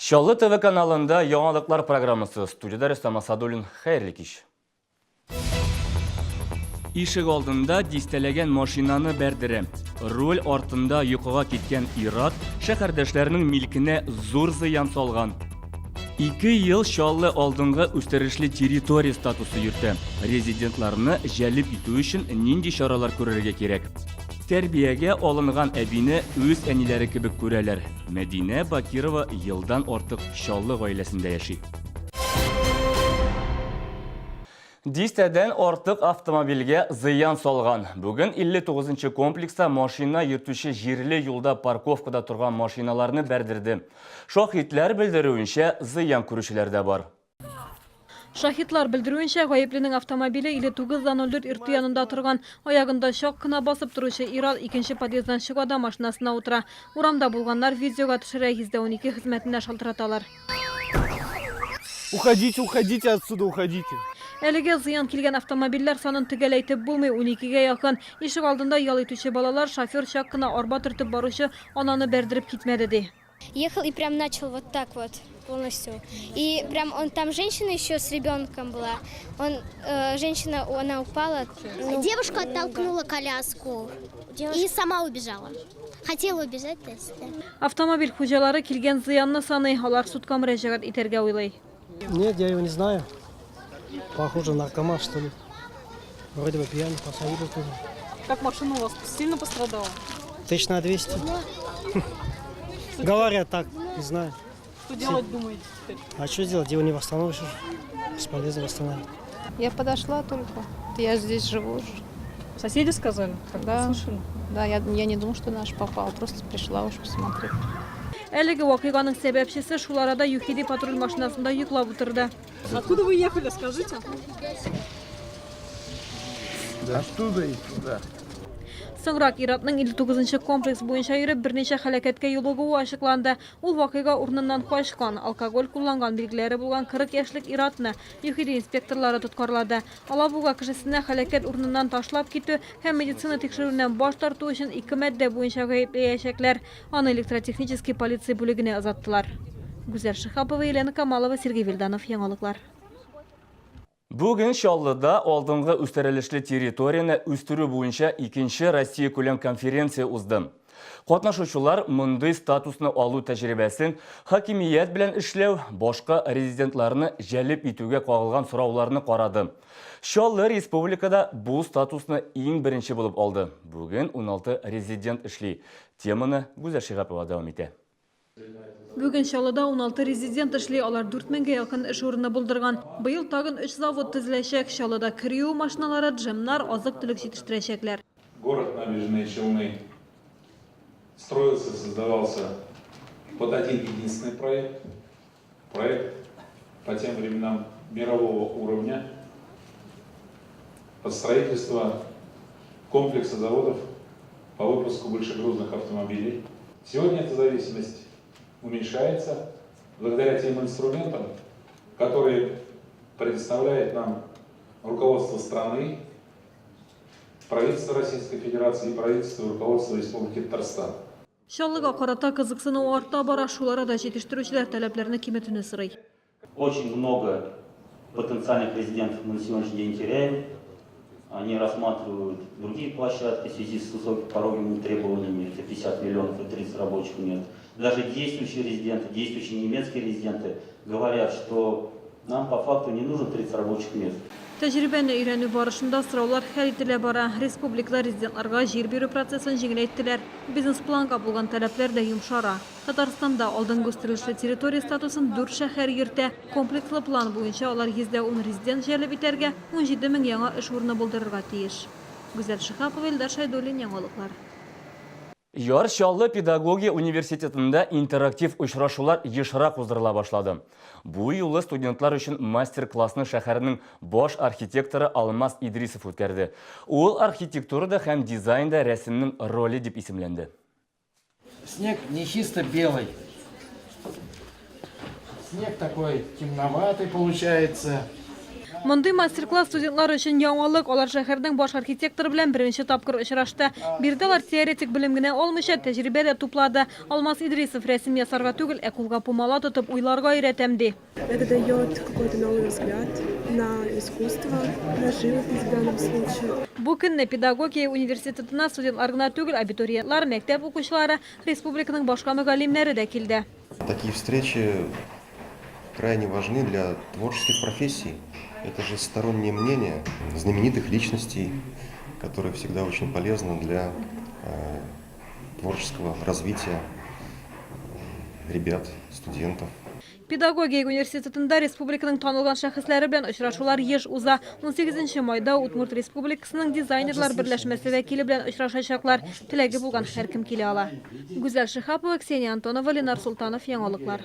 Şallı TV kanalında Яңалыклар программасы. Студияда Рөстәм Асадуллин. Хәерле кич. Ишек алдында дистәләгән машинаны бәрдере. Руль артында йокыга киткән ир-ат шәһәрдәшләренең милкенә зур зыян салган. 2 ел Шаллы алдынгы үстерешле территория статусы йөртә. Резидентларны җәлеп итү өчен нинди чаралар күрергә кирәк? Тәрбиягә алынган әбине үз әниләре кебек күрәләр. Мәдинә Бакирова елдан артык Шаллы гаиләсендә яши. Дистәдән артык автомобильгә зыян салган. Бүген 59-нчы комплекста машина йөртүче җирле юлда парковкада торган машиналарны бәрдерде. Шаһитлар белдерүенчә, зыян күрүчеләр дә бар. Шахитлар белдерүенчә, гаепленең автомобиле 5904 ирту янында торган, аягында чак кына басып торучы ир-ат икенче подъезддан чыгада машинасына утыра. Урамда булганнар видеога төшерә, 112 хезмәтенә шалтыраталар. Уходите, уходите отсюда, уходите. Әлегә зыян килгән автомобильләр санын төгәләйтеп булмый, 12-гә якын. Ишек алдында ял итүче балалар, шофер чак кына арба төртеп баручы ананы бәрдереп китмәде ди. Ехал и прям начал вот так вот полностью. И прям он там женщина еще с ребенком была. Женщина, она упала. Девушка оттолкнула коляску и сама убежала. Хотела убежать, да. Автомобиль хуҗалары килгән зыянны саный, алар судка мөрәҗәгать итәргә уйлый. Нет, я его не знаю. Похоже, наркоман, что ли. Вроде бы пьяный, посадили тоже. Как машина у вас сильно пострадала? 1200. Говорят так, не знаю. Что делать думаете теперь? А что делать? Его не восстановишь уже. Бесполезно восстанавливать. Я подошла только. Я здесь живу. Соседи сказали? Да. Слышали? Да, я не думаю, что наш попал. Просто пришла уж посмотреть. Әлеге вакыйганың сәбәпчесе шул арада Юхиди патруль машинасында йоклап утырды. Откуда вы ехали, скажите? Оттуда и туда. Соңрак ир-атның 59-нчы комплекс буенча йөреп берничә һәлакәткә юлыгуы ачыкланды. Ул вакыйга урыныннан качкан, алкоголь кулланган билгеләре булган 40 яшьлек ир-атны Юхиди инспекторлары тоткарлады. Алабуга кешесенә һәлакәт урыныннан ташлап китү һәм медицина тикшерүеннән баш тарту өчен 2 маддә буенча гаепләячәкләр. Аны электротехнический полиция бүлегенә озаттылар. Гүзәл Шихапова, Елена Камалова, Сергей Вильданов, Яңалыклар. Бүген Шаллыда алдынгы үстерелешле территорияны үстерү буенча 2-нче Россия күләм конференция узды. Катнашучылар мондый статусны алу тәҗрибәсен, хакимият белән эшләү, башка резидентларны җәлеп итүгә кагылган сорауларны карады. Шаллы республикада бу статусны иң беренче булып алды. Бүген 16 резидент эшли. Теманы Гүзәл Шихапова дәвам итә. Бүген Шаллыда 16 резидент эшли, алар 4000-гә якын эш урыны булдырган. Быел тагын 3 завод төзеләчәк. Шаллыда кирүү машиналары, джемнар, азык-төлек җитештерәчәкләр. Город Набережные Челны строился, создавался под один единственный проект. Проект по тем временам мирового уровня. Под строительство комплекса заводов по выпуску большегрузных автомобилей. Сегодня эта зависимость уменьшается благодаря тем инструментам, которые предоставляет нам руководство страны, правительство Российской Федерации и правительство и руководство Республики Татарстан. Шаллыга карата кызыксыну арта бара, шулара да җитештерүчеләр таләпләрне киметүне сорый. Очень много потенциальных резидентов мы на сегодняшний день теряем. Они рассматривают другие площадки в связи с высокими пороговыми требованиями. Это 50 миллионов и 30 рабочих мест. Даже действующие резиденты, действующие немецкие резиденты говорят, что нам по факту не нужно 30 рабочих мест. Тәҗрибәне өйрәнү барышында сораулар хәл ителә бара. Республика резидентларга җир бирү процессын җиңеләйттеләр. Бизнес-планга булган таләпләр дә йомшара. Татарстанда алдынгы үстерелешле территория статусын 4 шәһәр йөртә. Комплекслы план буенча алар 110 резидент җәлеп итәргә, 17 мең яңа эш урыны булдырырга тиеш. Гүзәл Шихапова, Илдар Шайдуллин, Яңалыклар. Яр Шаллы педагогия университетында интерактив очрашулар ешрак уздырыла башлады. Бу юлы студентлар өчен мастер-классны шәһәрнең баш архитекторы Алмаз Идрисов үткәрде. Ул архитектурада һәм дизайнда рәсемнең роли дип исемләнде. Снег не чисто белый. Снег такой темноватый получается. Мондый мастер-класс студентлар өчен яңалык. Алар шәһәрнең баш архитекторы белән беренче тапкыр очрашты. Бирделар теоретик белем генә алмыйча тәҗрибә дә туплады. Алмаз Идрисов рәсем ясарга түгел, ә кулга пумала тотып уйларга өйрәтәм ди. Это дает какой-то новый взгляд на искусство, на живопись в данном случае. Бу көнне педагогия университетына студентлар гына түгел, абитуриентлар, мәктәп укучылары, республиканың башка мөгаллимнәре дә килде. Такие встречи крайне важны для творческих профессий. Это же стороннее мнение знаменитых личностей, которое всегда очень полезно для творческого развития ребят, студентов. Педагогия университетында республиканың танылган шәхесләре белән очрашулар еш уза. 18 майда Удмурт республикасының дизайнерлар берләшмәсе вәкиле белән очрашачаклар. Теләге булган һәркем килә ала. Гүзәл Шихапова, Ксения Антонова, Ленар Султанов, Яңалыклар.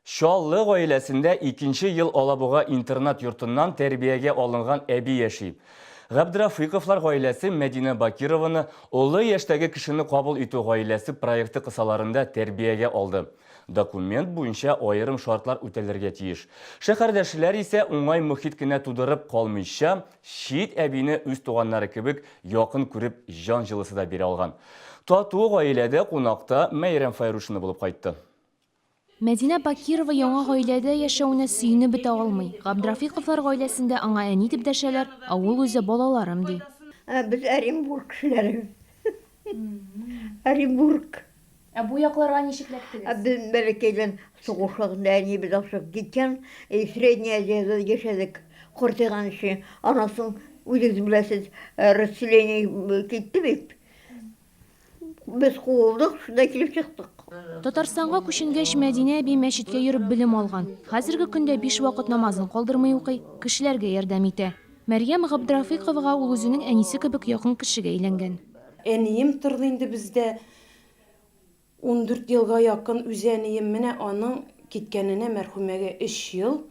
Шаллы гаиләсендә 2нче ел Алабуга интернат йортыннан тәрбиягә алынган әби яши. Габдрафыйковлар гаиләсе Мәдинә Бакированы олы яшьтәге кешене кабул итү гаиләсе проекты кысаларында тәрбиягә алды. Документ буенча айрым шартлар үтәлергә тиеш. Шәһәрдәшләр исә уңай мөхит кенә тудырып калмыйча, шит әбине үз туганнары кебек якын күреп җан җылысы да бирә алган. Тату гаиләдә кунакта Мәйрәм Файрушина булып кайтты. Мәдинә Бакирова яңа гаиләдә яшәүенә сөенеп бетә алмый. Габдрафыйковлар гаиләсендә аңа әни дип дәшәләр, ә ул үзе балаларым ди. Без Оренбург кешеләре. Оренбург. Бу якларга ничек ләктегез? Без бәләкәйдән сугыш вакытында әни без ашык киткән, Средняя Азияда яшәдек, кортыганчы. Анасын үзегез беләсез, расселение китте бит. Без куылдык, шунда килеп чыктык. Татарстанга күченгәч Мәдинә әби мәчеткә йөреп белем алган. Хәзерге көндә 5 вакыт намазын калдырмый укый, кешеләргә ярдәм итә. Мәрьям Габдрафыйковага ул үзенең әнисе кебек якын кешегә әйләнгән. Әнием торды инде бездә 14 елга якын үз әнием менә аның киткәненә мәрхүмәгә 3 ел.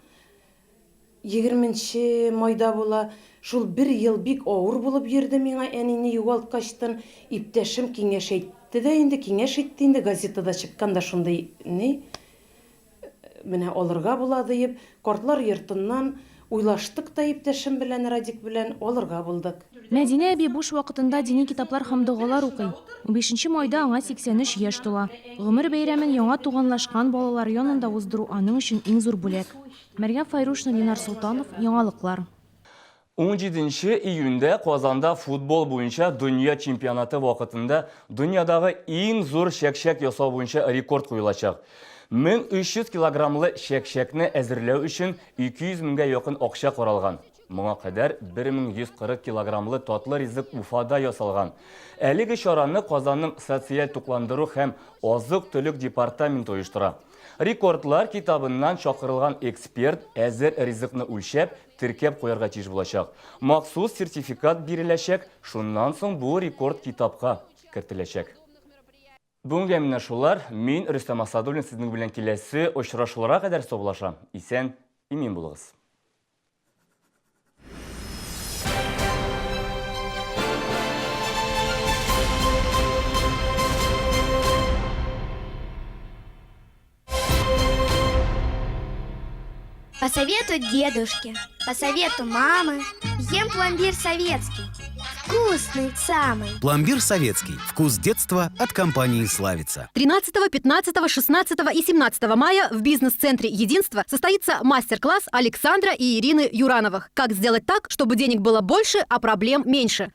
20 майда була. Шул 1 ел бик авыр булып йөрде миңа, әнине югалткачтан иптәшем киңәш әйтте дә инде, киңәш әйтте инде, газетада чыкканда шундый менә алырга була дип, картлар йортыннан уйлаштык та иптәшем белән, Радик белән алырга булдык. Мәдинә әби буш вакытында дини китаплар һәм дугалар укый. 15 майда аңа 83 яшь тула. Гомер бәйрәмен яңа туганлашкан балалар янында уздыру аның өчен иң зур бүләк. Мәрьям Файрушина, Ленар Султанов, Яңалыклар. 17 июньдә Казанда футбол буенча дөнья чемпионаты вакытында дөньядагы иң зур шәкшәк ясау буенча рекорд куелачак. 1300 килограммлы шәкшәкне әзерләү өчен 200 меңгә якын акча каралган. Моңа кадәр 1140 килограммлы татлы ризык Уфада ясалган. Әлеге чараны Казанның социаль тукландыру һәм азык-төлек департаменты оештыра. Рекордлар китабыннан чакырылган эксперт әзер ризыкны үлчәп, теркәп куярга тиеш булачак. Махсус сертификат биреләчәк, шуннан соң бу рекорд китапка кертеләчәк. Бүгенге менә шулар. Мин Рөстәм Асадуллин сезнең белән киләсе очрашуларга кадәр саулашам. Исән, имин булыгыз. По совету дедушки, по совету мамы, ем пломбир советский. Вкусный самый. Пломбир советский. Вкус детства от компании «Славица». 13, 15, 16 и 17 мая в бизнес-центре «Единство» состоится мастер-класс Александра и Ирины Юрановых. Как сделать так, чтобы денег было больше, а проблем меньше.